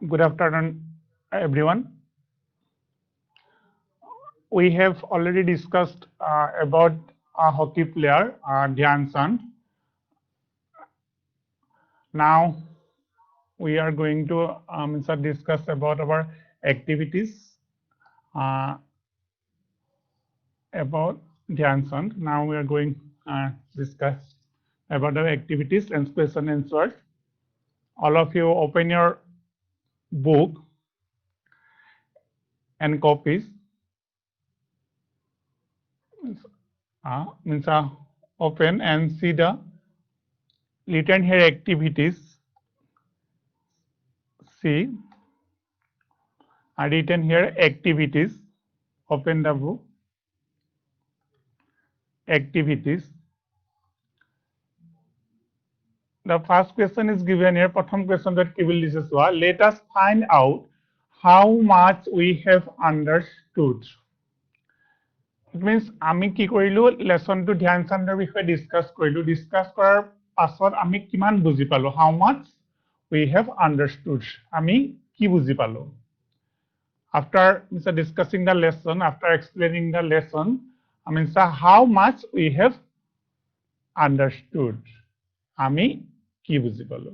Good afternoon, everyone. We have already discussed about a hockey player, Dhyan Chand. Now we are going to discuss about our activities about Dhyan Chand. Now we are going to discuss about our activities and question and answers. All of you open your book and copies. Open and see the written here activities. See, written here activities. Open the book. Activities. The first question is given here. Pratham question that Kivil this is what. Let us find out how much we have understood. It means আমি কি কৰিলো lesson to ধ্যান চান্দৰ বিষয়ে discuss কৰিলো. Discuss কৰাৰ পাছত আমি কিমান বুজি পালো. How much we have understood. আমি কি বুজি পালো. After discussing the lesson, after explaining the lesson, I mean how much we have understood. আমি কি বুজি পালো.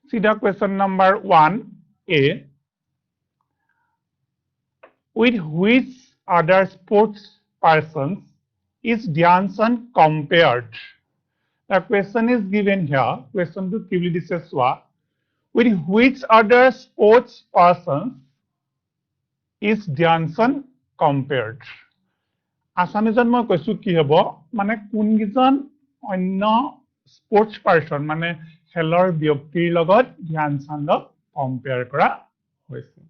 See the question number 1A. With which other sports persons is Dhyan Chand compared? The question is given here. Question to Kivli Diseswa. With which other sports persons is Dhyan Chand compared? Assamese moi koisu ki hobo mane kungijon onno sports person mane khelor byaktir logot Dhyan Chandok compare kora hoise.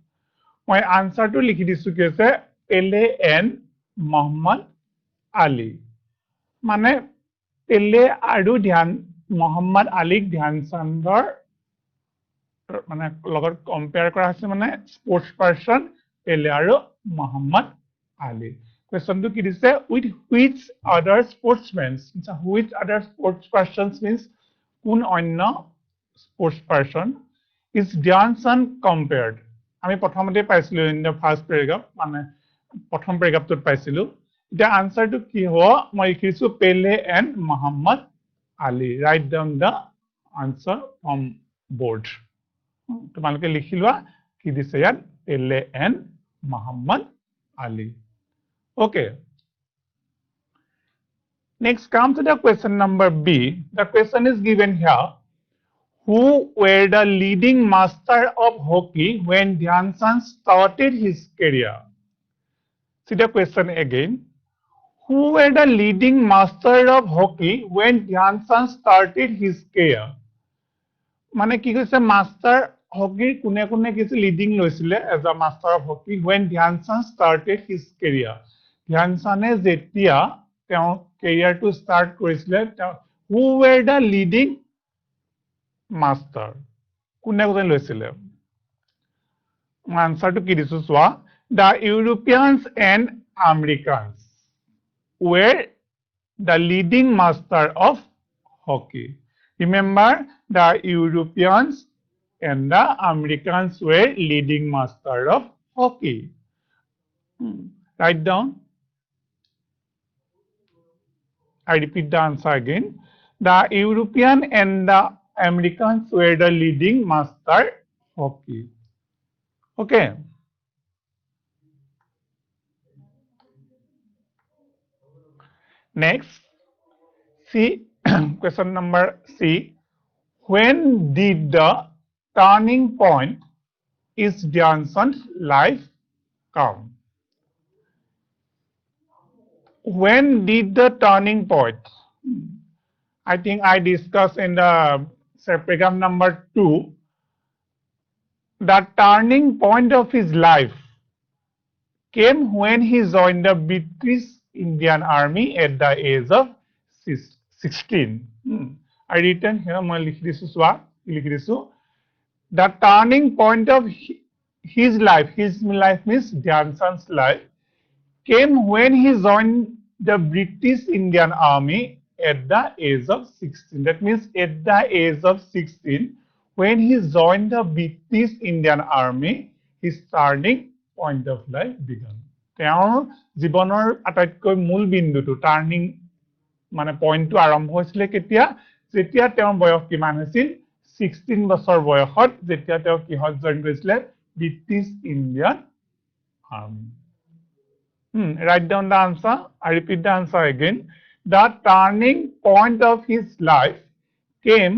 Moi answer to likhi disu ki hoise Pele and Muhammad Ali. Mane Pele aru Muhammad Ali Dhyan Chandor mane logot compare kora hoise mane sports person Pele aru Muhammad Ali. Question to ki dise with which other sportsmen? Which other sports persons means kun onno sports person is Dhyan Chand compared? আমি প্ৰথমতে পাইছিলো in the first paragraph মানে প্ৰথম paragraphটোত পাইছিলো. The answer to কি হ'ব মই লিখিছো Pele and Muhammad Ali. Write down the answer from board. তোমালোকে লিখি লোৱা কি দিছে ইয়াত Pele and Muhammad Ali. Okay. Next, come to the question number B. The question is given here. Who were the leading master of hockey when Dhyan Chand started his career? See the question again. Who were the leading master of hockey when Dhyan Chand started his career? Mane ki koise master hockey kune kune kisi leading loisile as a master of hockey when Dhyan Chand started his career. Dhyan Chand jetia teo career to start korisile who were the leading master কোনে কোনে লৈছিলে answer to কি দিছো চোৱা the Europeans and Americans were the leading master of hockey. Remember, the Europeans and the Americans were leading master of hockey. Write down. I repeat the answer again. The European and the Americans were the leading master hockey. Okay. Next, see question number C. When did the turning point is Dhyan Chand's life come? When did the turning point? I think I discussed in the paragraph number 2. The turning point of his life came when he joined the British Indian Army at the age of 16. I written here, the turning point of his life means Dhyan Chand's life, came when he joined the British Indian Army at the age of 16. That means at the age of 16, when he joined the British Indian Army, his turning point of life began. তেওঁৰ জীৱনৰ আটাইতকৈ মূল বিন্দুটো turning মানে পইণ্টটো আৰম্ভ হৈছিলে কেতিয়া যেতিয়া তেওঁৰ বয়স কিমান হৈছিল 16 বছৰ বয়সত যেতিয়া তেওঁ কিহত জইন কৰিছিলে British Indian army write down the answer. I repeat the answer again. The turning point of his life came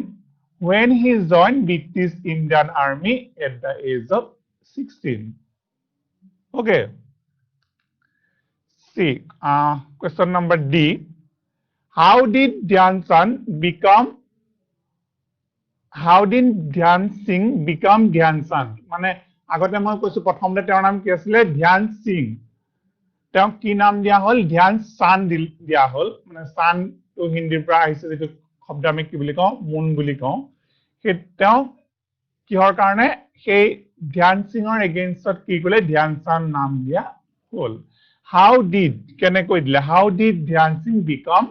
when he joined British Indian Army at the age of 16. Okay. See, question number D. How did Dhyan Singh become Dhyan Chand? মানে আগতে মই কৈছো প্ৰথমতে তেওঁৰ নাম কি আছিল ধ্যান সিং তেওঁ কি নাম দিয়া হল ধ্যান চান্দ দিয়া হল মানে চান্দ তো হিন্দীৰ পৰা আহিছে যেটো শব্দ আমি কি বুলি কওঁ মুন বুলি কওঁ সেই তেওঁ কিহৰ কাৰণে সেই ধ্যান সিংৰ এগেইনষ্টত কি কলে ধ্যান চান্দ নাম দিয়া হল how did কেনেকৈ দিলে how did ধ্যান সিং become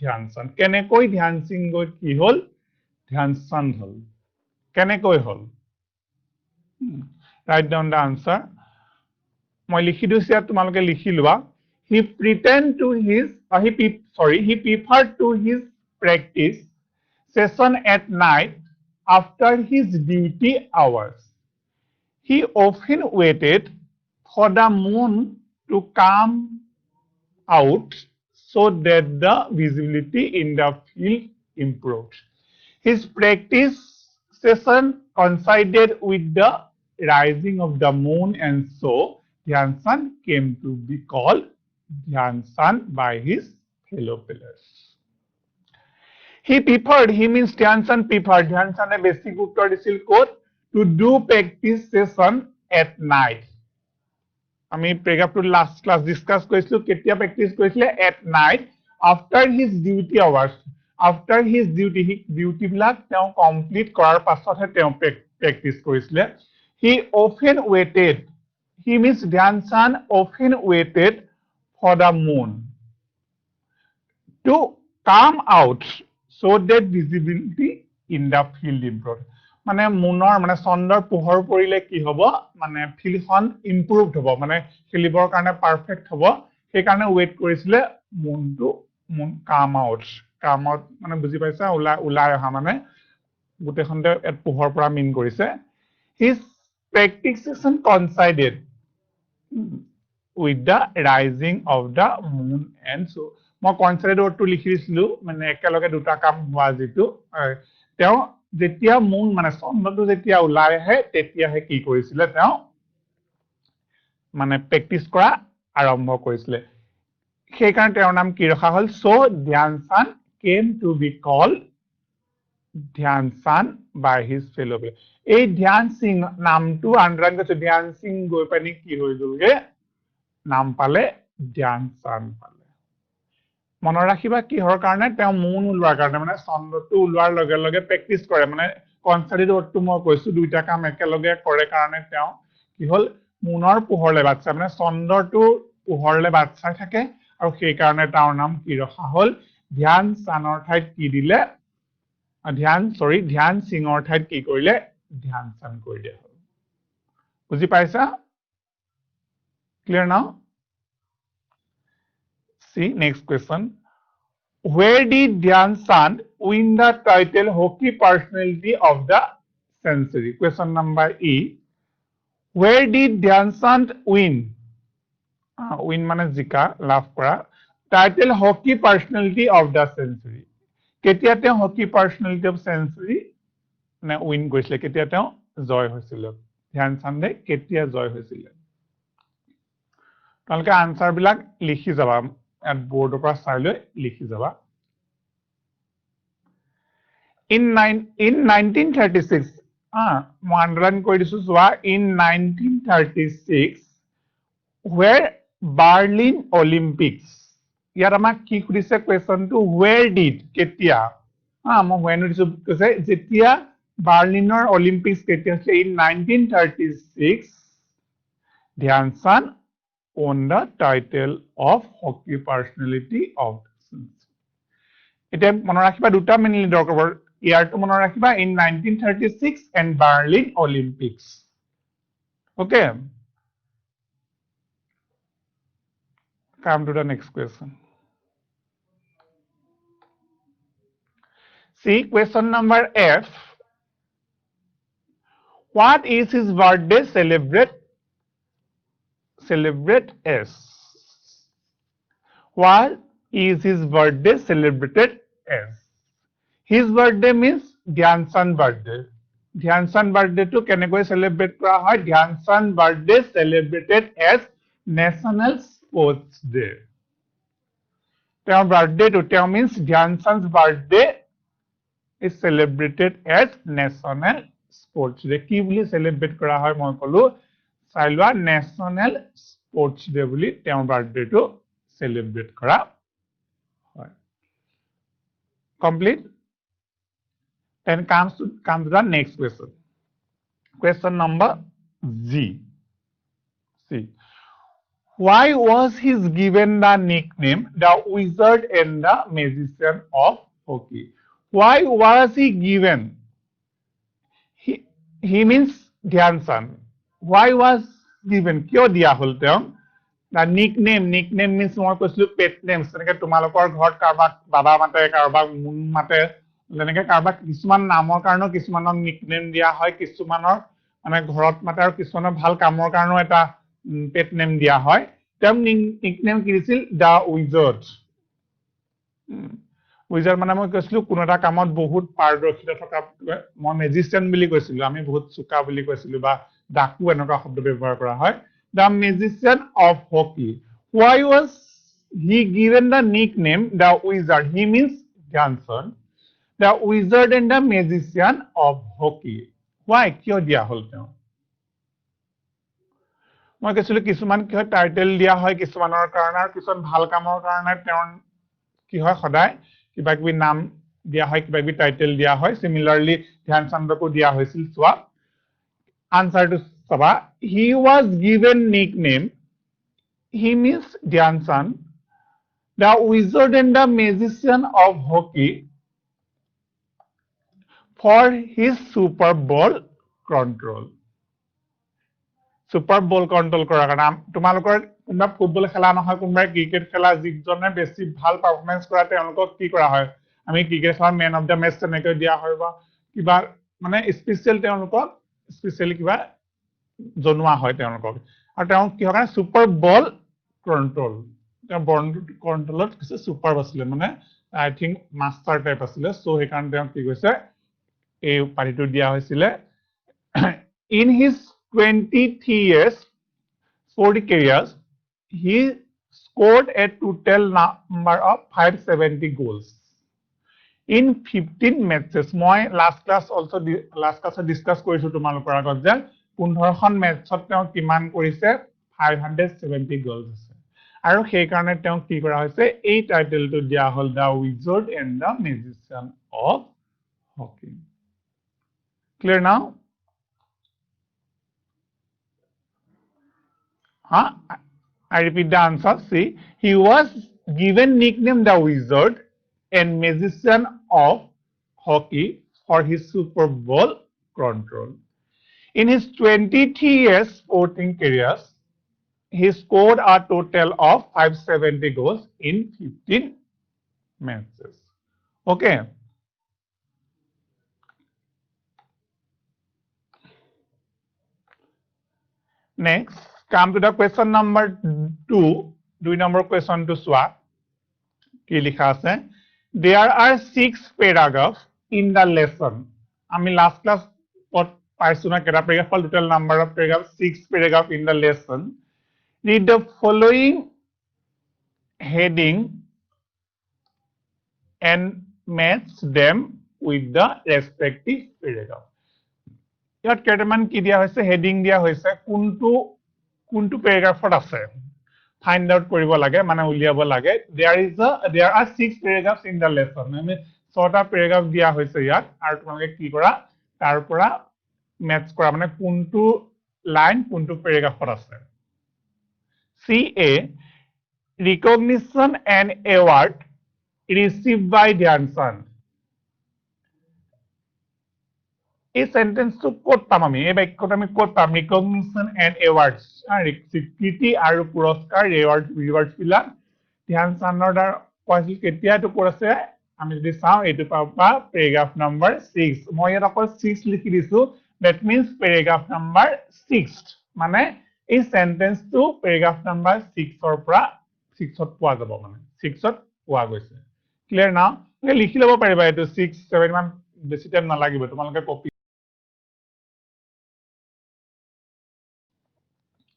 ধ্যান চান্দ কেনেকৈ ধ্যান সিং গৈ কি হল ধ্যান চান্দ হল কেনেকৈ হল write down the answer মই লিখি দিছো ইয়াত তোমালোকে লিখি লোৱা he preferred to his practice session at night after his duty hours he often waited for the moon to come out so that the visibility in the field improved his practice session coincided with the rising of the moon and so Dhyan Chand came to be called Dhyan Chand by his fellow players. He means Dhyan Chand preferred. Dhyan Chand a basic uttor disil code to do practice session at night. আমি প্ৰেগাপ two last class discuss কৰিছিলো কেতিয়া practice কৰিছিলে at night after his duty hours. After his duty বিলাক তেওঁ complete কৰাৰ পাছতহে তেওঁ practice কৰিছিলে. He often waited. He means Dhyan Chand often waited for the moon to come out so that visibility in the field improved. মানে মুনৰ মানে চন্দ্ৰৰ পোহৰ পৰিলে কি হ'ব মানে ফিল্ডখন ইমপ্ৰুভড হ'ব মানে খেলিবৰ কাৰণে পাৰফেক্ট হ'ব সেই কাৰণে ওয়েট কৰিছিলে মুন কাম আউট মানে বুজি পাইছা উলাই অহা মানে গুটেখনতে এট পোহৰ পৰা মিন কৰিছে his practice session coincided with the rising of the moon and so মই coincided wordটো লিখি দিছিলো মানে একেলগে দুটা কাম হোৱা যেটো তেওঁ যেতিয়া মুন মানে চন্দ্ৰটো যেতিয়া উলাই আহে তেতিয়াহে কি কৰিছিলে তেওঁ মানে প্ৰেক্টিস কৰা আৰম্ভ কৰিছিলে সেই কাৰণে তেওঁৰ নাম কি ৰখা হল so Dhyan Chand came to be called Dhyan Chand by his fellow players. এই ধ্যান সিং নামটো আন্ডাৰলাইন কৰিছো ধ্যান সিং গৈ পানি কি হৈ গলগে নাম পালে ধ্যান চান্দ পালে মনত ৰাখিবা কিহৰ কাৰণে তেওঁ মুন উলোৱাৰ কাৰণে মানে চন্দ্ৰটো উলোৱাৰ লগে লগে প্ৰেক্টিস কৰে মানে কনসাইডেড ওয়াৰ্ডটো মই কৈছো দুইটা কাম একেলগে কৰে কাৰণে তেওঁ কি হল মুনৰ পোহৰলে বাট চাই মানে চন্দ্ৰটো পোহৰলে বাট চাই থাকে আৰু সেই কাৰণে তাৰ নাম কি ৰখা হল ধ্যান চান্দৰ ঠাইত কি দিলে ধ্যান সিংৰ ঠাইত কি কৰিলে ধ্যান চান্দ কৰি দিয়া হল বুজি পাইছা clear now see next question where did Dhyan Chand win the title hockey personality of the century question number E where did Dhyan Chand win মানে জিকা লাভ কৰা title hockey personality of the century কেতিয়া তেওঁ hockey পাৰ্সোনালিটি of century না win কৰিছিল কেতিয়া তেওঁ জয় হৈছিল ধ্যান চান্দে কেতিয়া জয় হৈছিল তালকে আনসাৰ বিলাক লিখি যাবা এট বোৰ্ডৰ পৰা চাই লৈ লিখি যাবা in 1936 মই আন্ডাৰলাইন কৰি দিছো যোৱা in 1936 where Berlin Olympics ইয়াত আমাক কি খুদিছে কোৱেশ্চনটো where did কেতিয়া মই when দিছো কৈছে যেতিয়া বাৰ্লিনৰ অলিম্পিক্স কেতিয়া হৈছিল in 1936 Dhyan Chand won the title of hockey personality of the century এটা মনত ৰাখিবা দুটা মেইনলি দৰকাৰ ইয়াৰটো মনত ৰাখিবা in 1936 and Berlin Olympics. Okay. Come to the next question. See question number F. What is his birthday celebrate as? What is his birthday celebrated as? His birthday means Dhyan Chand birthday. Dhyan Chand birthday to kenekoi celebrate kora hoy? Dhyan Chand birthday celebrated as National Sports Day. Teo birthday to teo means Dhyan Chand's birthday is celebrated as National Sports Day. Ki boli celebrate kora hoy moi kolu sailwa National Sports Day boli teo birthday to celebrate kora hoy. Complete. Then come to the next question. Question number G. See. Why was he given the nickname the Wizard and the Magician of Hockey? Why was he given? He means Dhyan Chand. Why was given? Kyo diya hol teong? The nickname means moi koislu pet names. Teneke tumalokor ghort karbak baba mate karbak mun mate leneke karbak kisuman namor karno kisumanok nickname dia hoy kisumanor mane ghorot mate aru kisumanor bhal kamor karno eta pet name dia hoy tem nickname kirisil the Wizard. Wizard মানে মই কৈছিলো কোনো এটা কামত বহুত পাৰদৰ্শিতা থকা মই ম্যাজিচিয়ান বুলি কৈছিলো আমি বহুত চুকা বুলি কৈছিলো বা ডাকু এনেকা শব্দ ব্যৱহাৰ কৰা হয় the Magician of Hockey. Why was he given the nickname the Wizard? He means Dhyan Chand. The Wizard and the Magician of Hockey. Why? কিয় দিয়া হল তেওঁ মই কৈছিলো কিছুমান কি হয় টাইটেল দিয়া হয় কিছুমানৰ কাৰণে আৰু কিছুমান ভাল কামৰ কাৰণে তেওঁ কি হয় সদায় কিবা কিবি নাম দিয়া হয় কিবা কিবি টাইটেল দিয়া হয় সিমিলাৰলি ধ্যান চন্দ্ৰকো দিয়া হৈছিল চোৱা আনসাৰ টু চাবা he was given nickname he means Dhyan Chand the Wizard and the Magician of Hockey for his Super Bowl control. Super Bowl control করার কারণে তোমালোকৰ কোনবা ফুটবল খেলা নহয় কোনবা ক্ৰিকেট খেলা যিজনে বেছি ভাল পাৰফৰম্যান্স কৰা তেওঁলোকক কি কৰা হয় আমি ক্ৰিকেট খেলা ম্যান অফ দা মেচ তেনেকৈ দিয়া হয় বা কিবা মানে স্পেশাল তেওঁলোকক স্পেশালি কিবা জনোৱা হয় তেওঁলোকক আৰু তেওঁ কি হয় সুপাৰ বল কন্ট্ৰোল তেওঁ বল কন্ট্ৰোলত কিছু সুপাৰ আছিলে মানে আই থিংক মাস্টাৰ টাইপ আছিলে সো সেই কাৰণে তেওঁ কি কৈছে এই উপাধিটো দিয়া হৈছিল in his 23 years 40 careers he scored a total number of 570 goals in 15 matches মই last class discuss কৰিছো তোমালোকৰ আগত যে 15খন মেচত তেওঁ কিমান কৰিছে 570 goals আছে আৰু সেই কাৰণে তেওঁ কি কৰা হৈছে এই টাইটেলটো দিয়া হল the Wizard and the Magician of Hockey. Clear now? I repeat the answer. See, he was given nickname the Wizard and Magician of Hockey for his Super Bowl control. In his 23 years sporting careers, he scored a total of 570 goals in 15 matches. Okay. Next, come to the question number 2. 2 number question to swap. কি লিখা আছে there are 6 paragraphs in the lesson আমি last class পাইছো না কেটা paragraph total number of paragraphs 6 paragraphs in the lesson read the following heading and match them with the respective paragraph ইয়াত কেটামান কি দিয়া হৈছে হেডিং দিয়া হৈছে কোনটো প্যাৰাগ্ৰাফত আছে ফাইন্ড আউট কৰিব লাগে মানে উলিয়াব লাগে there are 6 paragraphs in the lesson মানে 6টা প্যাৰাগ্ৰাফ দিয়া হৈছে ইয়াত আৰু তোমালোকে কি কৰা তাৰ পৰা ম্যাচ কৰা মানে কোনটো লাইন কোনটো প্যাৰাগ্ৰাফত আছে CA recognition and award received by Dhyan Chand. এই সেন্টেন্সটো কোট পাম আমি এই বাক্যটো আমি কোট পাম ৰিকগনিশ্যন এণ্ড এৱাৰ্ডছ স্বীকৃতি আৰু পুৰস্কাৰ ৰিৱাৰ্ডছ বিলাক ধ্যান চান্দৰ দ্বাৰা কৈছিল কেতিয়া এইটো কোট আছে আমি যদি চাওঁ এইটো পাবা পেৰাগ্ৰাফ নম্বৰ 6 মই ইয়াত অকল 6 লিখি দিছো that means পেৰাগ্ৰাফ নম্বৰ 6 মানে এই সেন্টেন্সটো পেৰাগ্ৰাফ নম্বৰ 6 ৰ পৰা 6 ত পোৱা যাব মানে 6 ত পোৱা গৈছে ক্লিয়াৰ না লিখি ল'ব পাৰিবা এইটো 6 7 মান বেছি টাইম নালাগিব তোমালোকে copy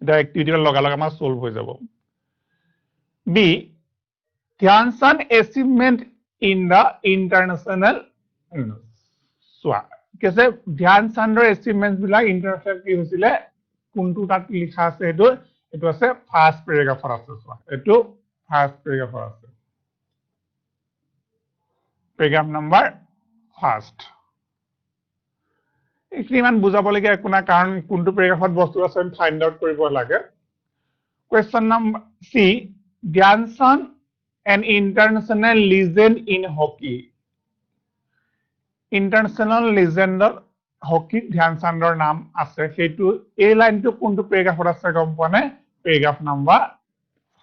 the activity log solve হৈ যাব B Dhyan Chand achievement in the international সোয়া কেছে ধ্যান চান্দৰ achievements বিলাক ইন্টাৰনেশ্যনেল কি হৈছিলে কোনটো তাত লিখা আছে এটো আছে ফাৰ্স্ট পেৰাগ্ৰাফত আছে সোয়া এটো ফাৰ্স্ট পেৰাগ্ৰাফত আছে পেৰাগ্ৰাফ নম্বৰ ফাৰ্স্ট এইখিনি মান বুজাবলগীয়া একো না কাৰণ কোনটো পেৰাগ্ৰাফত বস্তু আছে আমি ফাইন্ড আউট কৰিব লাগে question number C Dhyan Chand an international legend in hockey international legend hockey Dhyan Chandৰ নাম আছে সেইটো এই লাইনটো কোনটো পেৰাগ্ৰাফত আছে গম পোৱা নে paragraph number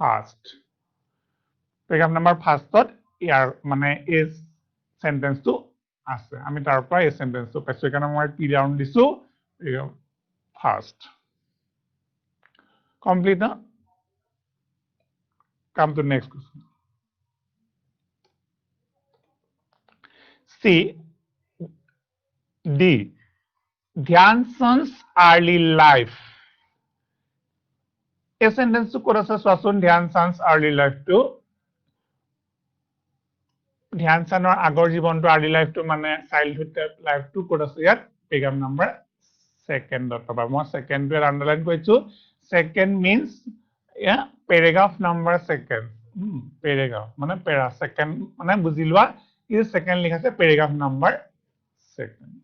first paragraph number ফাৰ্স্টত ইয়াৰ মানে এই সেন্টেন্সটো আছে আমি তাৰ পৰা এই সেন্টেন্সটো পাইছো কাৰণ মই পি ডাউন দিছো ফাৰ্স্ট কমপ্লিট না come to next question C D Dhyan Chand's early life এই সেন্টেন্সটো কোট আছে চোৱাচোন Dhyan Chand's early life to ধ্যান চান্দৰ আগৰ জীৱনটো আৰ্লি লাইফটো মানে চাইল্ডহুড লাইফটো কোট আছে ইয়াত পেৰাগ্ৰাফ নম্বৰ সেকেন্ডত পাবা মই সেকেন্ডটো আন্ডাৰলাইন কৰিছো second means paragraph number second paragraph মানে পেৰা সেকেন্ড মানে বুজি লোৱা ই সেকেন্ড লিখা আছে পেৰাগ্ৰাফ নম্বৰ সেকেন্ড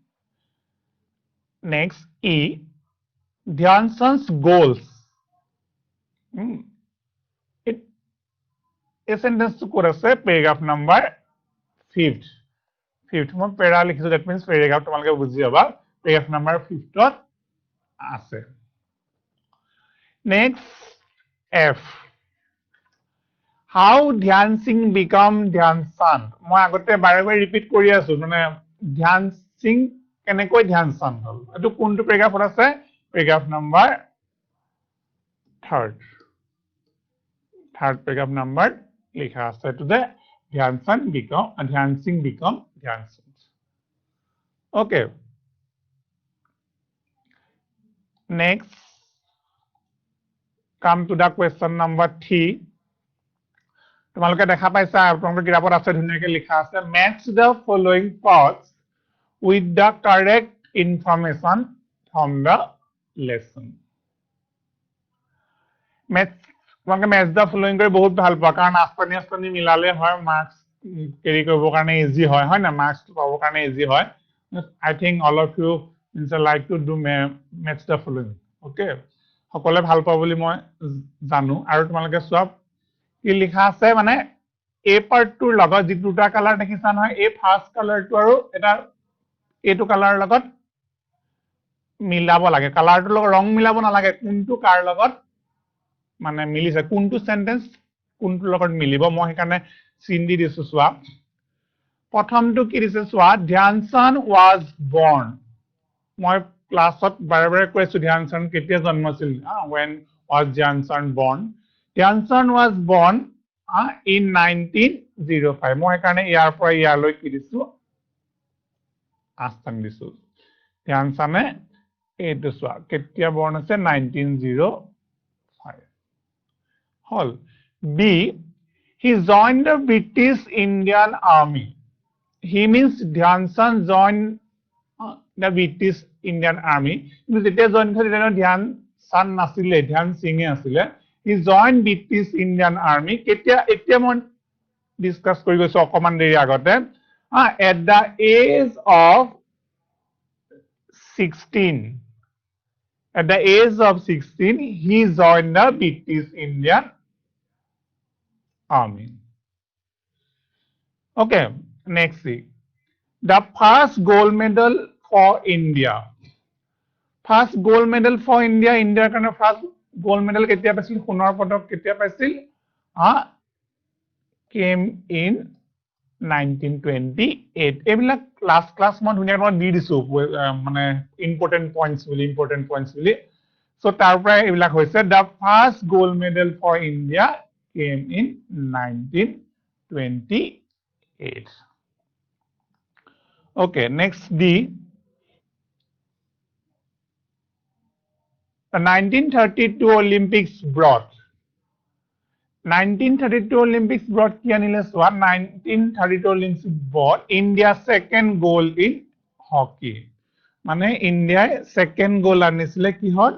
নেক্সট ই Dhyan Chand's goals এই সেন্টেন্সটো কোট আছে পেৰাগ্ৰাফ নম্বৰ fifth মই পেৰা লিখিছো that means পেৰাগ্ৰাফ তোমালোকে বুজি যাবা পেৰাগ্ৰাফ নম্বৰ 5ত আছে next F how Dhyan Singh become Dhyan Chand মই আগতে বাৰে বাৰে ৰিপিট কৰি আছো মানে Dhyan Singh কেনেকৈ Dhyan Chand হল এটো কোনটো পেৰাগ্ৰাফত আছে paragraph number 3rd paragraph number লিখা আছে today Dhyan Singh become Dhyan Chand. Okay. Next, come to the question number 3. তোমালোকে দেখা পাইছা আপোনালোকৰ কিতাপত আছে ধুনীয়াকৈ লিখা আছে match the following parts with the correct information from the lesson. তোমালোকে match the following কৰি বহুত ভাল পোৱা কাৰণ আস্তানি মিলালে হয় মাৰ্কস কেৰি কৰিব কাৰণে ইজি হয় না মাৰ্কস পাবৰ কাৰণে ইজি হয় I think all of you like to do match the following okay সকলে ভাল পাব বুলি মই জানো আৰু তোমালোকে সব কি লিখা আছে মানে এই পাৰ্টটোৰ লগত যি দুটা কালাৰ দেখিছা নহয় এই ফাৰ্স্ট কালাৰটো আৰু এটা এইটো কালাৰ লগত মিলাব লাগে কালাৰটোৰ লগত ৰং মিলাব নালাগে কোনটো কাৰ লগত মানে মিলিছে কোনটো সেন্টেন্স কোনটো লগত মিলিব মই সেইকাৰণে চিন দি দিছো সোৱা প্ৰথমটো কি দিছে সোৱা Dhyan Chand was born মই ক্লাছত বাৰে বাৰে কৈছো Dhyan Chand কেতিয়া জন্ম হৈছিল when was Dhyan Chand born Dhyan Chand was born in 1905 মই সেইকাৰণে ইয়াৰ পৰা ইয়ালৈ কি দিছো আস্তান দিছো Dhyan Chand এইটো সোৱা কেতিয়া born হৈছে 1905 হল B he joined the British Indian Army he means Dhyan Chand joined the British Indian Army কিন্তু যেতিয়া জইন কৰিলে Dhyan Chand নাছিলে Dhyan Singh আছিলে he joined British Indian Army কেতিয়া এতিয়া মই ডিসকাস কৰি গৈছো অকমান দেৰি আগতে at the age of 16 he joined the British Indian Army Okay, next see. The first gold medal for India. First gold medal for India. India কাৰণে first gold medal কেতিয়া পাইছিল? সোণৰ পদক কেতিয়া পাইছিল? Came in 1928. এইবিলাক last class মই ধুনীয়াকৈ দি দিছো মানে important points বুলি so তাৰ পৰা এইবিলাক হৈছে the first gold medal for India came in 1928. Okay, next D. The 1932 Olympics brought 1932 Olympics brought কি আনিলে চোৱা 1932 Olympics brought India's second gold in hockey. মানে ইণ্ডিয়াই সেকেন্ড গোল আনিছিলে কিহত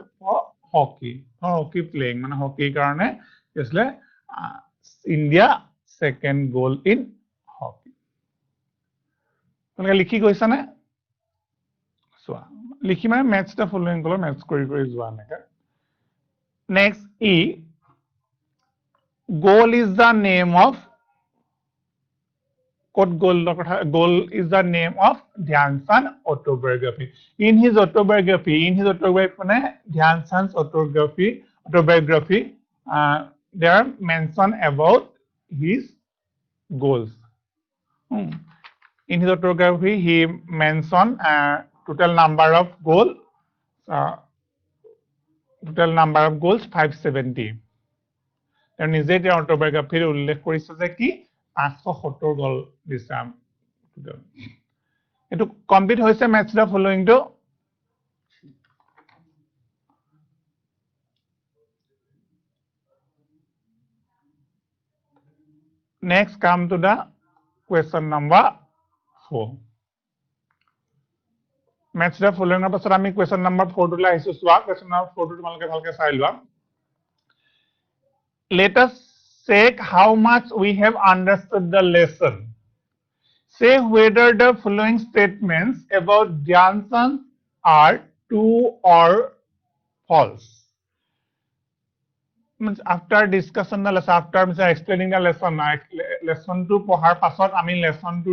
হকি হকি প্লেইং মানে হকিৰ কাৰণে কি আছিলে India second goal in hockey তোমালোকে লিখি গৈছানে চোৱা লিখি মানে মেথছ টা ফলোইং কলৰ মেথছ কৰি যোৱা এনেকে next E goal is the name of goal is the name of Dhyan Chand autobiography. In his autobiography মানে Dhyan Chand's autobiography there are mentioned about his goals. In his autobiography he mentioned total number of goals 570. তেওঁ নিজে তেওঁৰ অটোবায়োগ্ৰাফিৰ উল্লেখ কৰিছে যে কি 570 গল দিছে এটো কমপ্লিট হৈছে match the following to next come to the question number 4 match the following এর পাছত আমি question number 4 টুলে আহিছো সোয়া question number 4 টু তোমালকে ভালকে চাই লোৱা let us check how much we have understood the lesson. Say whether the following statements about Dhyan Chand are true or false. Means after discussion the lesson, after explaining the lesson to পঢ়াৰ পাছত আমি lesson to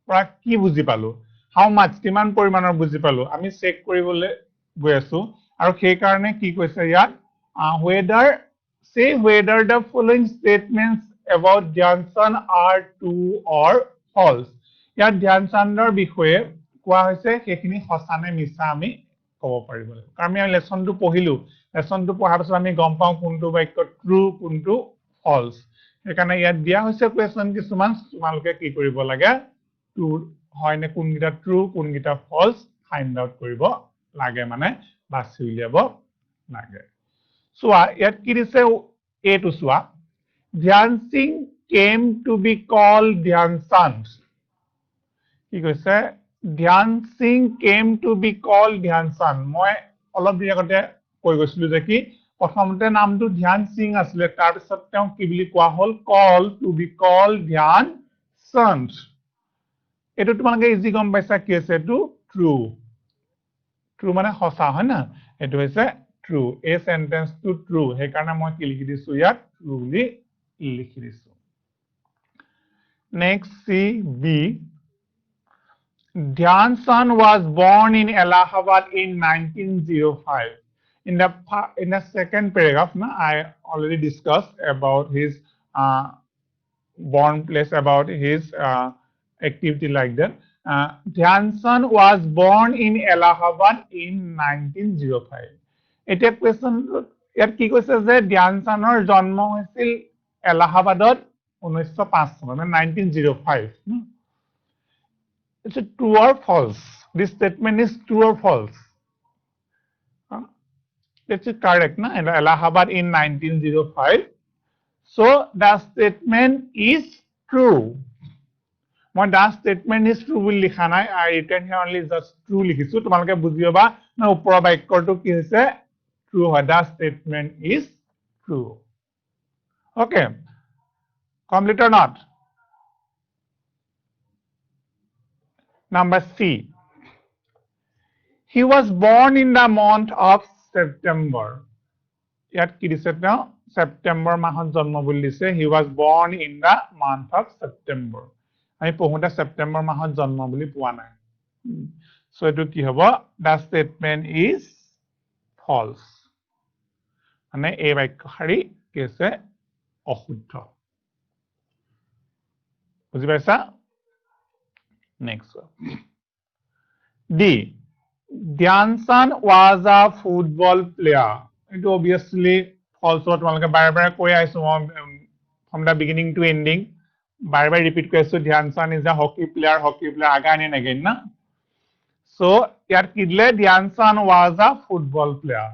পৰা কি বুজি পালো how much কিমান পৰিমাণৰ বুজি পালো আমি চেক কৰিবলৈ গৈ আছো আৰু সেই কাৰণে কি কৈছে ইয়াত whether say whether the following statements about Dhyan Chand are true or false. ইয়াত Dhyan Chandৰ বিষয়ে কোৱা হৈছে সেইখিনি সঁচানে মিছা আমি ক'ব পাৰিব লাগিব কাৰণ আমি লেসনটো পঢ়িলো লেসনটো পঢ়াৰ পাছত আমি গম পাওঁ কোনটো বাক্য ট্ৰু কোনটো ফলস সেইকাৰণে ইয়াত দিয়া হৈছে কোৱেশ্চন কিছুমান তোমালোকে কি কৰিব লাগে ট্ৰু হয় নে কোনগিটা ট্ৰু কোনগিটা ফলস ফাইন্ড আউট কৰিব লাগে মানে বাছি উলিয়াব লাগে সোয়া ইয়াত কি দিছে এ two soya Dhyan Singh came to be called Dhyan Chand কি কৈছে Dhyan Singh came to be called Dhyan Chand মই অলপ দিন আগতে কৈ গৈছিলো যে কি প্ৰথমতে নামটো Dhyan Singh আছিল তাৰ পিছত তেওঁ কি বুলি কোৱা হল call to be called Dhyan Chand এটো তোমালোকে ইজি গম পাইছা কি আছে এটো ট্ৰু ট্ৰু মানে সঁচা হয় না এটো হৈছে true a sentence to true he karone moi ki likhi disu yat truly likhi disu next see b Dhyan Chand was born in Allahabad in 1905 in the second paragraph I already discussed about his born place about his activity like that Dhyan Chand was born in Allahabad in 1905 এটা question ইয়াত কি কৈছে যে ধ্যান চান্দৰ জন্ম হৈছিল এলাহাবাদত 1905 চনত মানে 1905 It's a true or false this statement is true or false That's correct na Allahabad in 1905 so the statement is true মই the statement is true বুলি লিখা নাই I written here only just true লিখিছো তোমালোকে বুজিবা না ওপৰৰ বাক্যটো কি হৈছে true the statement is true okay complete or not number C he was born in the month of September ইয়াত কি দিছে না September মাহত জন্ম বুলি দিছে he was born in the month of September আমি পঢ়োতে সেপ্টেম্বৰ মাহত জন্ম বুলি পোৱা নাই সো এটো কি হ'ব the statement is false মানে এই বাক্যশাৰী কি আছে অশুদ্ধ বুজি পাইছা next D Dhyan Chand was a football player it obviously also তোমালোকে বাৰে বাৰে কৈ আইছো from the beginning to ending বাৰে বাৰে ৰিপিট কৰিছো Dhyan Chand is a hockey player again and again না so ইয়াত কি দিলে Dhyan Chand was a football player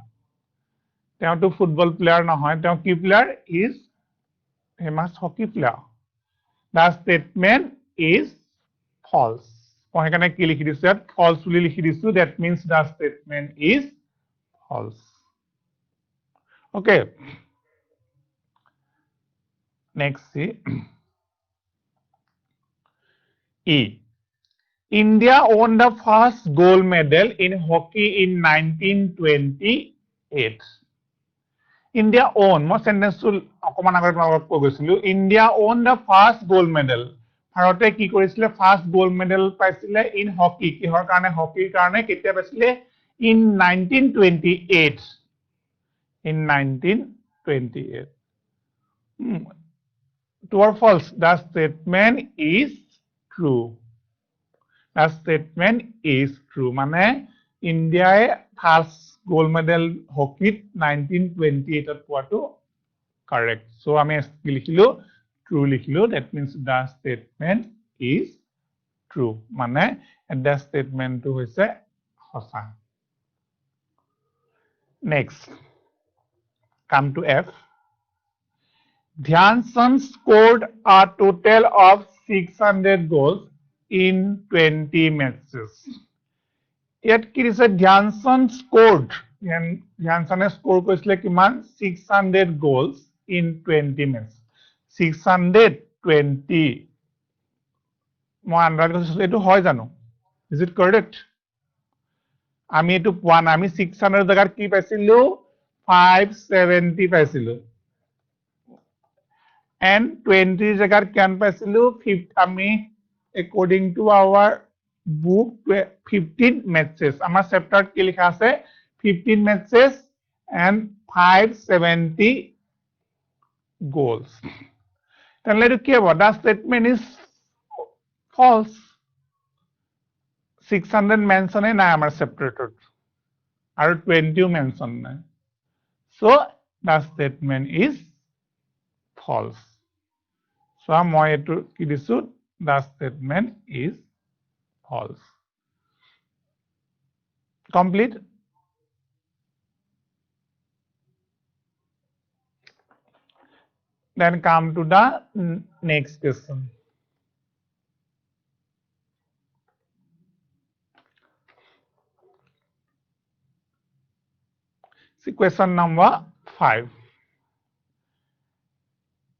তেওঁ তো ফুটবল প্লেয়াৰ নহয় তেওঁ কি player is famous hockey player the statement is false মই এখানে কি লিখি দিছো ইয়াত false বুলি লিখি দিছো that means the statement is false okay next see E India won the first gold medal in hockey in 1928 India won মই সেন্টেন্সটো অকমান আগত তোমাক কৈ গৈছিলো India won the first gold medal ভাৰতে কি কৰিছিল ফাৰ্স্ট গোল্ড মেডেল পাইছিল ইন হকি কিহৰ কাৰণে হকিৰ কাৰণে কেতিয়া পাইছিল in 1928 in 1928 true or false the statement is true the statement is true মানে ইন্ডিয়াই ফার্স্ট গোল্ড মেডেল হকিত 1928 ত পোৱাটো কারেক্ট সো আমি কি লিখিলো true লিখিলো that means the statement is true মানে the statement to হৈছে সঁচা next come to F Dhyan Chand scored a total of 600 goals in 20 matches yet কি দিছে Dhyan Chand scored Dhyan Chand score কৰিছিলে কিমান 600 goals in 20 matches 620 মই আন্দাজ কৰিছো এটো হয় জানো is it correct আমি এটো পোৱা না আমি 600 জাগাত কি পাইছিলো 570 পাইছিলো and 20 জাগাত কেন পাইছিলো 50 আমি according to our book 15 matches আমাৰ চেপ্টাৰত কি লিখা আছে 15 matches and 570 goals then let কি হ'ব the statement is false 600 mention নাই আমাৰ চেপ্টাৰটোত আৰু 20 mention নাই so the statement is false so মই এটো কি দিছো the statement is false complete then come to the next question see question number 5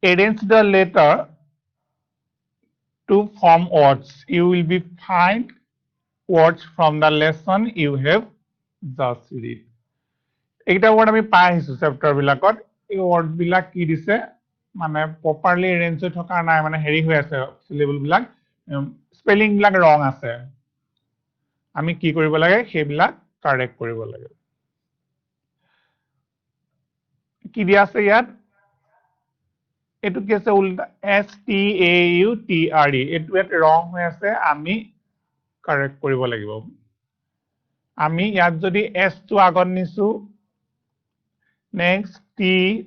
arrange the letter to form words you will be find words from the lesson you have just read এইটা word আমি পাই আহিছো chapter বিলাকত এই word বিলাক কি দিছে মানে প্ৰপাৰলি arrange হৈ থকা নাই মানে হেৰি হৈ আছে সিলেবল বিলাক স্পেলিং বিলাক ৰং আছে আমি কি কৰিব লাগে সেইবিলাক কাৰেক্ট কৰিব লাগে কি দিয়া আছে ইয়াত এটো কি আছে উল্টা STAUTRE এটো এট ৰং হৈ আছে আমি কাৰেক্ট কৰিব লাগিব আমি ইয়াত যদি s টো আগত নিছো নেক্সট TATURE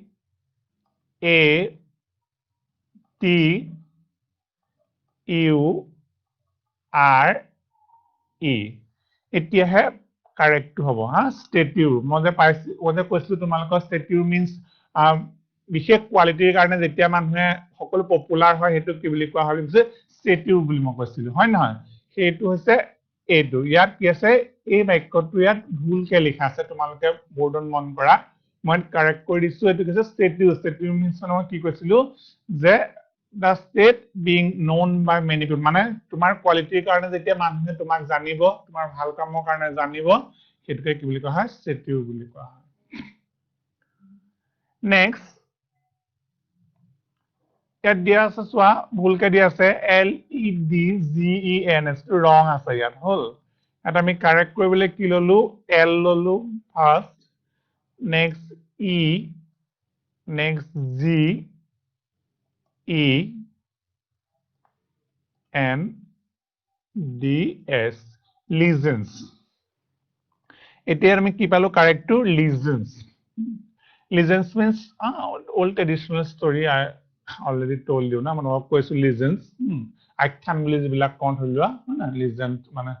এতিয়া হে কারেক্ট হ'ব হা স্ট্যাটিউৰ মই যে পাইছো মই যে কৈছিলো তোমালোকৰ স্ট্যাটিউৰ মিন্স বিশেষ কোৱালিটিৰ কাৰণে যেতিয়া মানুহে সকলো পপুলাৰ হয় হেতু কি বুলি কোৱা হয় স্ট্যাটিউৰ বুলি মই কৈছিলো হয় নহয় সেইটো হৈছে এটো ইয়াত কি আছে এই বাক্যটো ইয়াত ভুলকে লিখা আছে তোমালোকে বৰ্ডন মন কৰা মই কাৰেক্ট কৰি দিছো এটো কি স্ট্যাটিউৰ মিন্স মই কি কৈছিলো যে the state being known by many people মানে তোমাৰ কোৱালিটিৰ কাৰণে যেতিয়া মানুহে তোমাক জানিব তোমাৰ ভাল কামৰ কাৰণে জানিব হেতুকে কি বুলি কোৱা হয় স্ট্যাটিউৰ বুলি কোৱা হয় next ইয়াত দিয়া আছে চোৱা ভুলকে দিয়া আছে LEDGENS টো ৰং আছে ইয়াত হল ইয়াত আমি কাৰেক্ট কৰিবলৈ কি ললো L ললো first next E next G E N D S lesions এতিয়া আমি কি পালো correct to lesions lesions means old traditional story I already told you na manok koisu lesions আখ্যান বুলি যিবিলাক কন হলোৱা না lesions মানে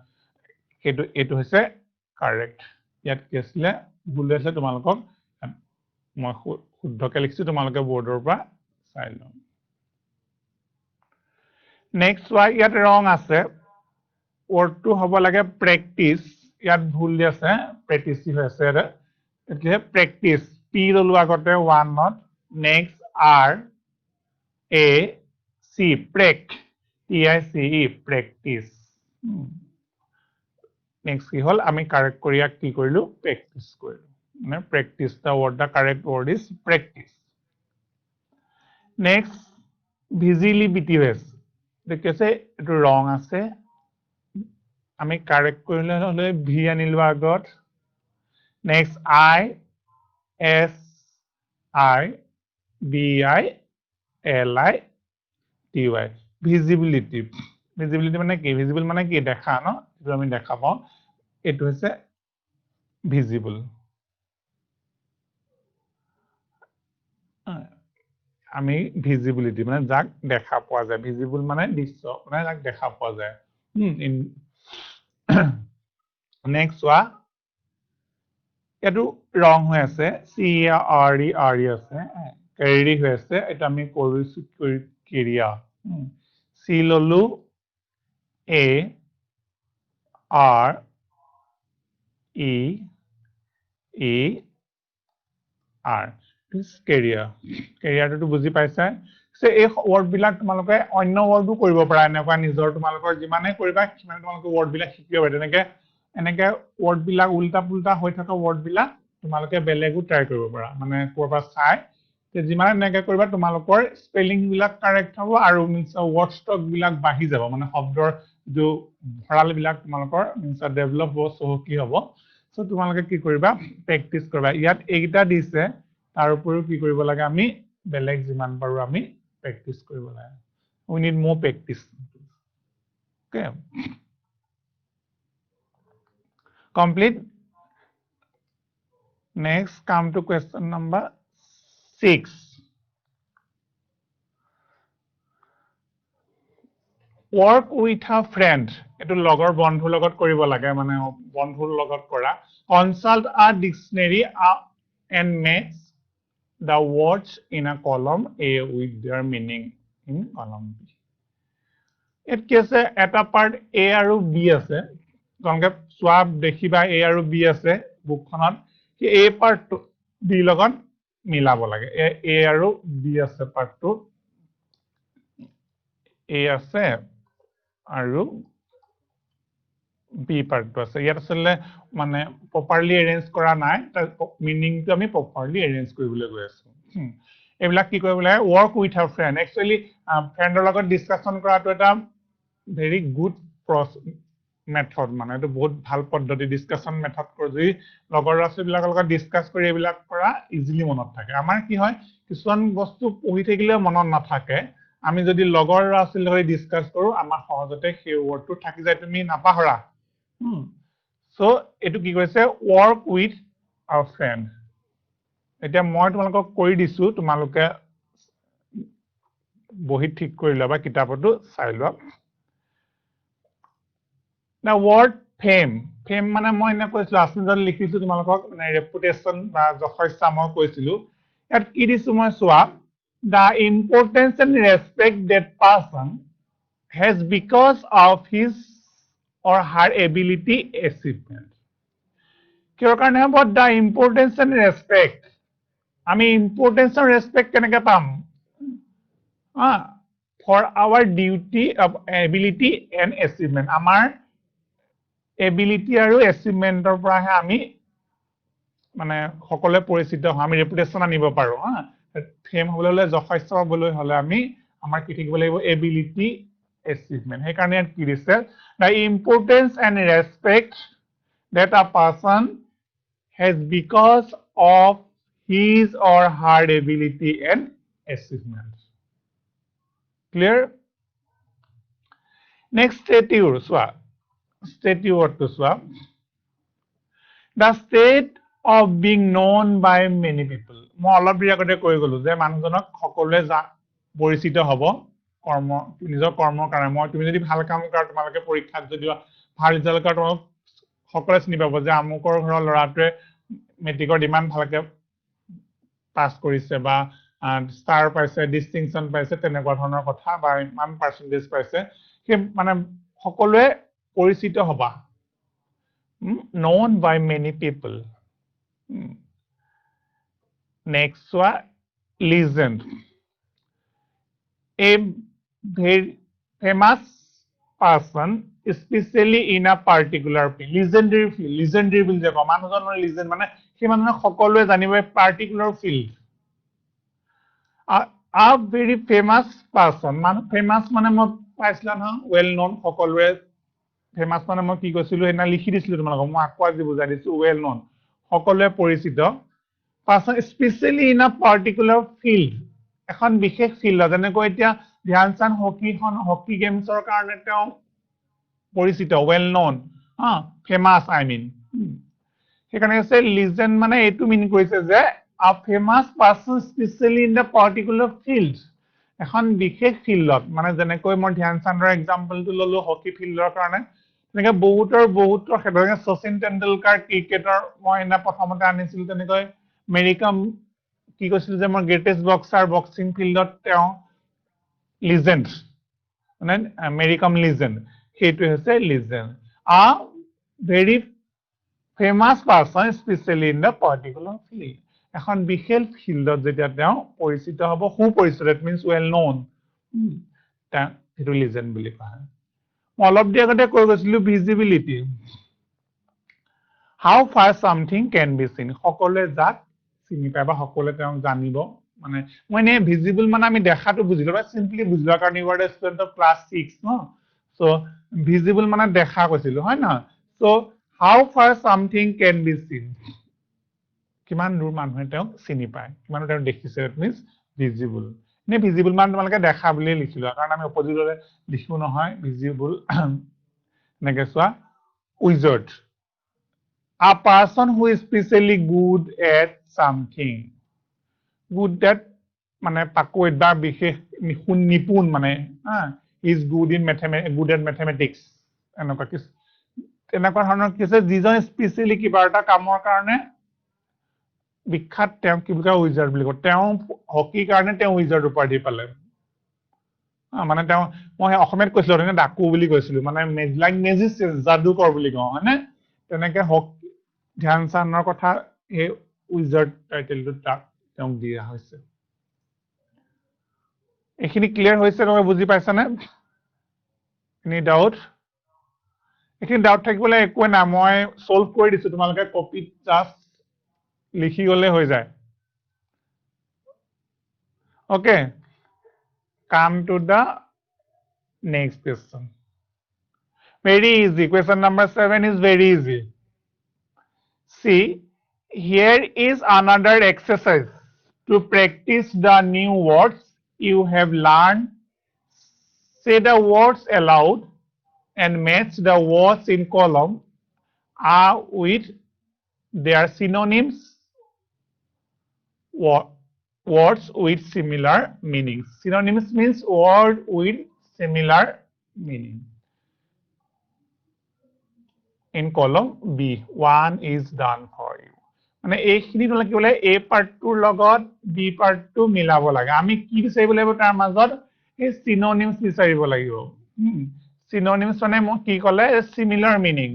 এটো হৈছে correct ইয়াত কি আছিল ভুল আছে তোমালোকক মই শুদ্ধকে লিখিছো তোমালোকে বোৰ্ডৰ পৰা চাই লও নেক্সট ইয়াত ৰং আছে wordটো হ'ব লাগে practice ইয়াত ভুল দি আছে practice হৈ আছে એટલે practice p ললো আগতে 1 not next r a c practice next কি হল আমি কারেক্ট করিয়া কি কৰিলো practice কৰিলো মানে practice the correct word is practice next visibility হৈছে দেখেছে এটো রং আছে আমি কারেক্ট কৰিলে হলে v আনিলো আগত next I S I B I L I T Y visibility মানে কি visible মানে কি দেখা ন এটো আমি দেখা পাও এটো হৈছে visible আমি visibility মানে যাক দেখা পোৱা যায় visible মানে দৃশ্য মানে যাক দেখা পোৱা যায় next এটো ৰং হৈ আছে C R E আছে কেৰি হৈ আছে এটা আমি কৰিছো ক্ৰিয়া C ললো A R E E R this কেৰিয়াৰটো বুজি পাইছা সে এই ওয়াৰ্ড বিলাক তোমালোকে অন্য ওয়াৰ্ডও কৰিব পাৰা এনেকুৱা নিজৰ তোমালোকৰ যিমানে কৰিবা কিমান তোমালোকে ওয়াৰ্ড বিলাক শিকিব পাৰা এনেকে ওয়াৰ্ড বিলাক উল্টা পুল্টা হৈ থকা ওয়াৰ্ড বিলাক তোমালোকে বেলেগও ট্ৰাই কৰিব পাৰা মানে কৰবা চাই যে যিমান এনেকে কৰিবা তোমালোকৰ স্পেলিং বিলাক কাৰেক্ট হ'ব আৰু ওয়াৰ্ড স্টক বিলাক বাঢ়ি যাব মানে শব্দৰ যে ভৰাল বিলাক তোমালোকৰ ডেভেলপ হ'ব সহকি হ'ব সো তোমালোকে কি কৰিবা প্ৰেক্টিস কৰিবা ইয়াত এইটা দিছে তাৰ উপৰিও কি কৰিব লাগে আমি বেলেগ যিমান পাৰো আমি প্ৰেক্টিস কৰিব লাগে we need more practice okay complete next come to question number 6 work with a friend এটো লগৰ বন্ধুৰ লগত কৰিব লাগে মানে বন্ধুৰ লগত কৰা consult a dictionary and match the words in a column A with their meaning in column B it কেছে এটা পার্ট A আৰু B আছে তোমালোকে সোয়াব দেখিবা A আৰু B আছে বুকখনত কি A পাৰ্টটো B লগত মিলাব লাগে A আৰু B আছে পাৰ্টটো A আছে আৰু B পাৰ্টটো আছে ইয়াত আসলে মানে প্ৰপাৰলি অ্যাৰেঞ্জ কৰা নাই তাৰ মিনিংটো আমি প্ৰপাৰলি অ্যাৰেঞ্জ কৰিবলৈ গৈ আছো এবিলাক কি কৰিব লাগে work with a friend actually ফ্ৰেণ্ডৰ লগত ডিসকাশন কৰাটো এটা very good মেথড মানে এটো বহুত ভাল পদ্ধতি ডিসকাশন মেথড কৰি লগৰ ৰাসবিলাকৰ লগত ডিসকাস কৰি এবিলাক কৰা ইজিলি মনত থাকে আমাৰ কি হয় কিছুমান বস্তু পঢ়ি থাকিলে মনত নাথাকে আমি যদি লগৰ ৰাসিল হৈ ডিসকাস কৰো আমাৰ সহজতে সেই ওয়াৰ্ডটো থাকি যায় তুমি নাপাহৰা so এটো কি কৈছে work with a friend এতিয়া মই তোমালোকক কৰি দিছো তোমালোকে বহি ঠিক কৰি লবা কিতাপটো চাই লোৱা now word fame মানে মই এনে কৈছিলো আসনজন লিখিছো তোমালোকক মানে ৰেপুটেশন বা জখৈছা মই কৈছিলো ইয়াত কি দিছো মই সোৱা the importance and respect that person has because of his or her ability achievement কিহৰ কাৰণে হ'ব the importance and respect আমি importance and respect কেনেকৈ পাম for our duty of ability and achievement আমাৰ ability আৰু achievementৰ পৰাহে আমি মানে সকলোৱে পৰিচিত হয় আমি ৰেপুটেশন আনিব পাৰো ফেম হ'বলৈ জখৈছা হ'বলৈ হলে আমি আমাৰ কি থাকিব লাগিব এবিলিটি achievement সেই কাৰণে ইয়াত কি দিছে the importance and respect that a person has because of his or her ability and achievement clear next stature swa stature to swa the state of being known by many people মই অলপ দেৰি আগতে কৈ গলো যে মানুহজনক সকলোৱে পৰিচিত হ'ব কৰ্ম নিজৰ কৰ্মৰ কাৰণে মই তুমি যদি ভাল কাম কৰা তোমালোকে পৰীক্ষাত যদি ভাল ৰিজাল্ট কৰা তোমাক সকলোৱে চিনি পাব যে আমুকৰ ঘৰৰ ল'ৰাটোৱে মেট্ৰিকৰ ইমান ভালকে পাছ কৰিছে বা ষ্টাৰ পাইছে ডিষ্টিংচন পাইছে তেনেকুৱা ধৰণৰ কথা বা ইমান পাৰ্চেন্টেজ পাইছে সেই মানে সকলোৱে পৰিচিত হ'বা known by many people next one legend a very famous person especially in a particular field legendary বুলি যে কম মানুহজনৰ legend মানে সেই মানুহক সকলোৱে জানিব particular field a very famous person মানে famous মানে মই পাইছিলা না well known সকলোৱে famous মানে মই কি কৈছিলো এনা লিখি দিছিলো তোমালোকক মই আকোৱা যে বুজাই দিছো well known সকলোৱে পৰিচিত person especially in a particular field এখন বিশেষ ফিল্ড যেনেকৈ এতিয়া ধ্যানচাঁদ হকি গেমছৰ কাৰণে তেওঁ পৰিচিত well known famous I mean সেইকাৰণে আছে legend মানে এটো মিনিং কৰিছে যে a famous person especially in the particular field এখন বিশেষ ফিল্ডত মানে যেনেকৈ মই ধ্যানচাঁদৰ এক্সাম্পলটো ললো হকি ফিল্ডৰ কাৰণে তেনেকৈ বহুতৰ ক্ষেত্ৰত শচীন তেণ্ডুলকাৰ ক্ৰিকেটৰ মই এনা প্ৰথমতে আনিছিল তেনেকৈ মেৰিকম কি কৈছিল যে মই গ্ৰেটেষ্ট বক্সাৰ বক্সিং ফিল্ডত তেওঁ লিজেণ্ড মানে মেৰিকম লিজেণ্ড সেইটো হৈছে legend a very famous person specially in the particular field এখন বিশেষ ফিল্ডত যেতিয়া তেওঁ পৰিচিত হ'ব সুপৰিচিত দ্যাট মিন্স ৱেল নন সেইটো লিজেণ্ড বুলি কোৱা হয় মই অলপ দেৰি আগতে কৈ গৈছিলো visibility how far something can be seen সকলোৱে যাক চিনি পায় বা সকলোৱে তেওঁক জানিব মানে মই নে ভিজিবল মানে আমি দেখাটো বুজিলো বা সিম্পলি বুজিলো কাৰণ you are the student of class 6 ন সো ভিজিবল মানে দেখা কৈছিলো হয় না so how far something can be seen কিমান দূৰ মানুহে তেওঁক চিনি পায় কিমান তেওঁ দেখিছে দ্যাট মিন্স ভিজিবল নে ভিজিবল মানে তোমালোকে দেখা বুলি লিখিলো কাৰণ আমি অপজিটৰে লিখো নহয় ভিজিবল নেকে সোৱা wizard a person who is especially good at something good at মানে পাকৈত বা বিশেষ নিপুণ মানে is good in mathematics এনেকুৱা কি এনেকুৱা ধৰণৰ কিছু যিজন স্পেচিয়েলি কিবা এটা কামৰ কাৰণে বিখ্যাত তেওঁ কি বুলি কয় উইজাৰ্ড বুলি কয় তেওঁ হকিৰ কাৰণে তেওঁ উইজাৰ্ড উপাধি পালে মানে তেওঁ মই অসমীয়াত কৈছিলো মানে ডাকু বুলি কৈছিলো মানে লাইক মেজিচিয়ান যাদুকৰ বুলি কওঁ হয়নে তেনেকে হকি ধ্যানচাঁদৰ কথা এই উইজাৰ্ড টাইটেলটো তেওঁক দিয়া হৈছে এখিনি ক্লিয়াৰ হৈছে তুমি বুজি পাইছানে এনি ডাউট এখিনি ডাউট থাকিবলে একো না মই সলভ কৰি দিছো তোমালোকে কপিত জাস্ট লিখি গলে হৈ যায় okay come to the next question very easy question number 7 is very easy see here is another exercise to practice the new words you have learned say the words aloud and match the words in column with their synonyms words with similar meanings synonyms means word with similar meaning in column B one is done for you মানে এইখিনি তোলা কি বলে A part 2 লগত B part 2 মিলাব লাগে আমি কি বিচাৰিব লাগিব তাৰ মাজত এই synonyms বিচাৰিব লাগিব synonyms মানে মই কি কলে similar meaning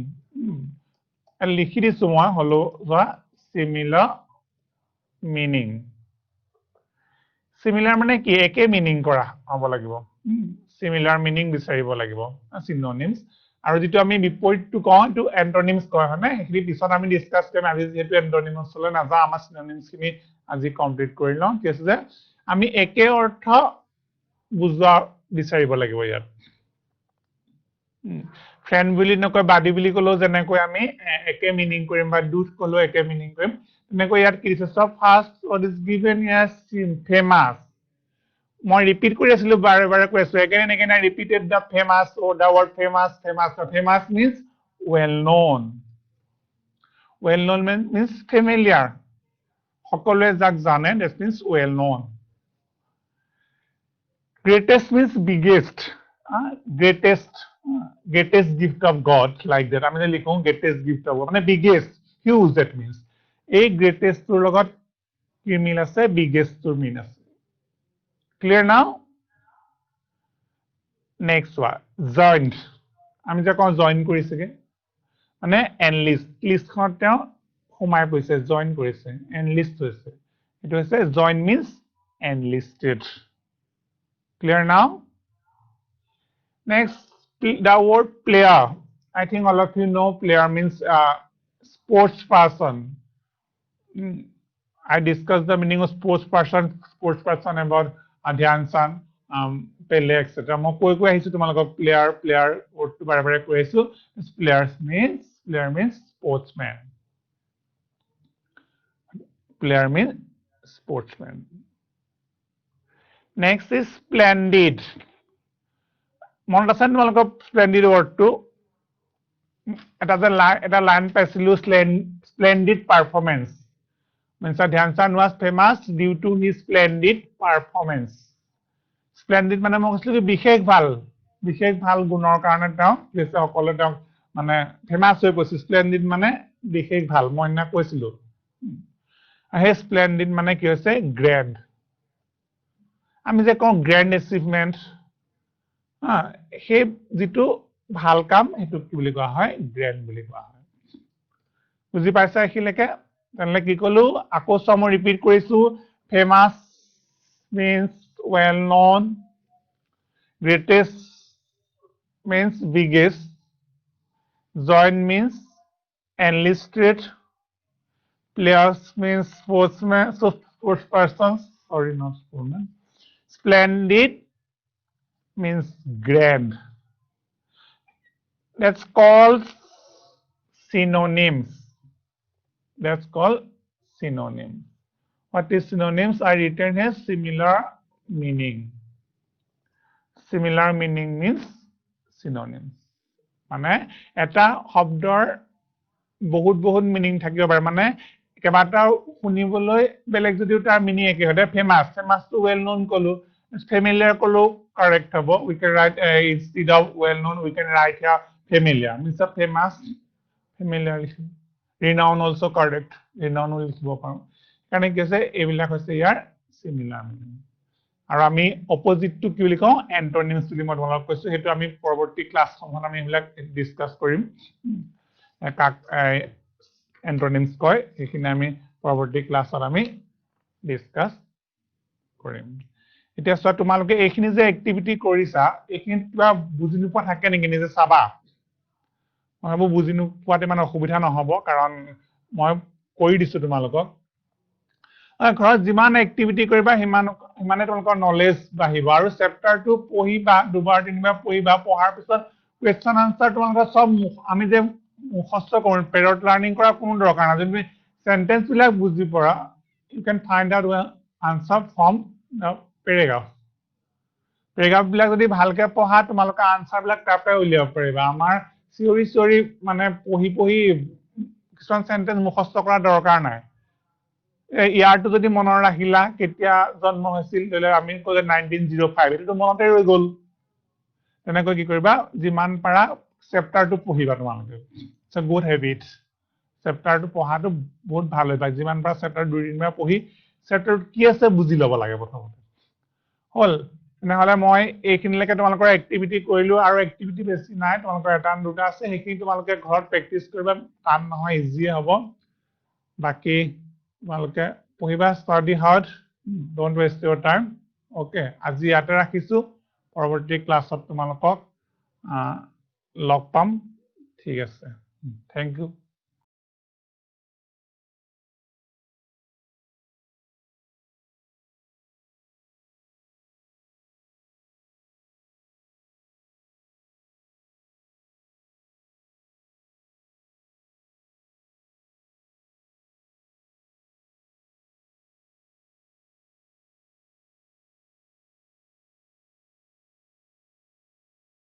লিখি দিছো মই হলো similar meaning similar মানে কি একে মিনিং কৰা হ'ব লাগিব similar meaning বিচাৰিব লাগিব synonyms আৰু যেটো আমি বিপৰীতটো কওঁ টু এন্টোনিমস কয় হয়নে হেৰি পিছত আমি ডিসকাস কৰিম আজি যেটো এন্টোনিমস হলে না আমাৰ synonyms খিনি আজি কমপ্লিট কৰি লওঁ কি আছে যে আমি একে অৰ্থ বুজা বিচাৰিব লাগিব ইয়াত ফ্ৰেন্ড বুলি নকয় বাডি বুলি কলো যেনেকৈ আমি একে মিনিং কৰিম বা ডুট কলো একে মিনিং কৰিম তেনেকৈ ইয়াত কি দিছে সব first what is given as famous মই ৰিপিট কৰি আছিলো বাৰে বাৰে কৈ আছো again and again I repeated the famous or the word famous famous means well known means familiar সকলোৱে যাক জানে that means well known greatest means biggest greatest gift of God like that আমি লিখো greatest gift of God মানে biggest huge that means এই greatest তোৰ লগত কি মিল আছে biggest তোৰ মিল আছে clear now next one joined আমি যে কোন জয়েন কৰিছেগে মানে enlist list খনত তেওঁ সোমাই পৰিছে জয়েন কৰিছে enlist হৈছে এটো হৈছে join means enlisted clear now next the word player I think all of you know player means sports person I discussed the meaning of sports person about Dhyan Chand Pele etc মই কৈ কৈ আহিছো তোমালোকক player word to বাৰে বাৰে কৈ আহিছো player means sportsman player means sportsman next is splendid মনত আছে তোমালোকক splendid word to এটা লাইন পাইছিলো splendid performance means Dhyan Chand was famous due to his splendid performance splendid মানে মই কৈছিলো বিশেষ ভাল গুণৰ কাৰণে তেওঁ সকলো তেওঁ মানে ফেমাস হৈ গৈছে splendid মানে বিশেষ ভাল মই না কৈছিলো হে splendid মানে কি হৈছে grand আমি যে কওঁ grand achievement হে যেটো ভাল কাম হেতু কি বুলি কোৱা হয় grand বুলি কোৱা হয় বুজি পাইছা এখিলেকে তেনেলে কি কলো আকৌ সম ৰিপিট কৰিছো famous means well known greatest means biggest join means enlisted players means sports persons sorry not sportsman splendid means grand that's called synonyms what is synonyms I written as similar meaning means synonyms মানে এটা শব্দৰ বহুত meaning থাকিব পাৰে মানে কেবাটা শুনিবলৈ বেলেগ যদিও তাৰ মিনিং একে হয় ফেমাস টু well known কলো familiar কলো correct হ'ব we can write instead of well known we can write here familiar means a famous familiar renown also correct renown will লিখিব পাৰো কাৰণে কি আছে এইবিলাক হৈছে ইয়াৰ similar meaning আৰু আমি অপোজিট টু কি বুলি কওঁ এন্টোনিমছ বুলি মই তোমালোকক কৈছো হেতু আমি পৰৱৰ্তী ক্লাছসমূহত আমি এইবিলাক ডিসকাস কৰিম কাক এন্টোনিমছ কয় এইখিনি আমি পৰৱৰ্তী ক্লাছত আমি ডিসকাস কৰিম এতিয়া সব তোমালোকে এইখিনি যে এক্টিভিটি কৰিছা এইখিনি কিবা বুজি নোপোৱা থাকে নেকি নিজে চাবা মই ভাবো বুজি নোপোৱাতে মানে অসুবিধা নহব কাৰণ মই কৈ দিছো তোমালোকক ঘৰত যিমান এক্টিভিটি কৰিবা হিমানে তোমালোকৰ নলেজ বাঢ়িব আৰু চেপ্টাৰটো পঢ়িবা দুবাৰ তিনিবাৰ পঢ়িবা পঢ়াৰ পিছত কোৱেশ্চন আনসাৰ তোমালোকৰ সব আমি যে মুখস্থ কৰোঁ পেৰট লাৰ্নিং কৰা কোনো দৰকাৰ নাই যদি সেন্টেন্স বিলাক বুজি পৰা you can find out answer from the paragraph বিলাক যদি ভালকে পঢ়া তোমালোকৰ আনসাৰ বিলাক তাপে উলিয়াব পাৰিবা আমাৰ থিওৰি মানে পঢ়ি কিছুমান সেন্টেন্স মুখস্থ কৰা দৰকাৰ নাই ইয়াৰটো যদি মনৰ ৰাখিলা কেতিয়া জন্ম হৈছিল ধৰিলে আমি কলে 1905 এটো মনতে ৰৈ গল তেনেকৈ কি কৰিবা যিমান পাৰা চেপ্টাৰটো পঢ়িবা তোমালোকে it's a good habit চেপ্টাৰটো পঢ়াটো বহুত ভাল হয় যিমান পাৰা চেপ্টাৰ দুই তিনিবাৰ পঢ়ি চেপ্টাৰটো কি আছে বুজি ল'ব লাগে প্ৰথমতে হল নহলে মই এইখিনিলৈকে তোমালোকৰ এক্টিভিটি কৰিলো আৰু এক্টিভিটি বেছি নাই তোমালোকৰ এটা দুটা আছে সেইখিনি তোমালোকে ঘৰত প্ৰেক্টিছ কৰিবা টান নহয় ইজি হ'ব বাকি তোমালোকে পঢ়িবা study hard don't waste your time okay আজি ইয়াতে ৰাখিছো পৰৱৰ্তী ক্লাছত তোমালোকক লগ পাম ঠিক আছে thank you